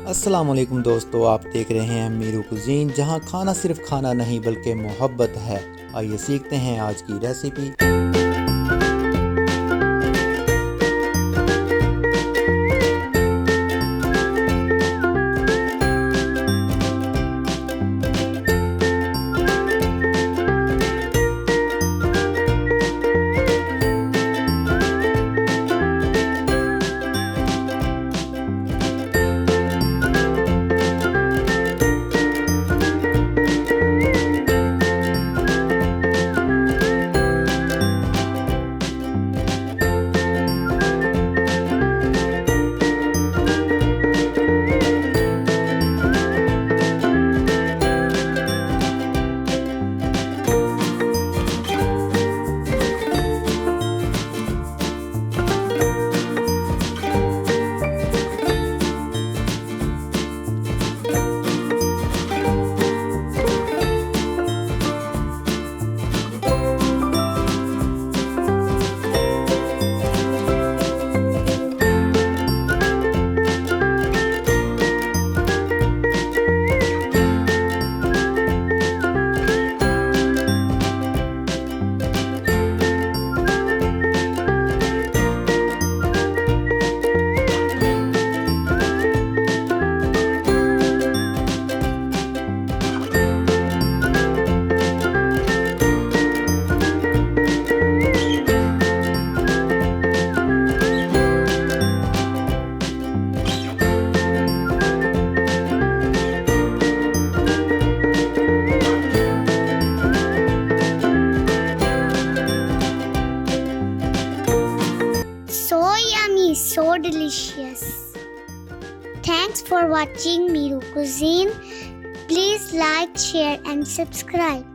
अस्सलाम वालेकुम दोस्तों, आप देख रहे हैं मीरू कुजीन, जहां खाना सिर्फ खाना नहीं बल्कि मोहब्बत है। आइए सीखते हैं आज की recipe. So yummy, so delicious. Thanks for watching Miru Cuisine. Please like, share and subscribe.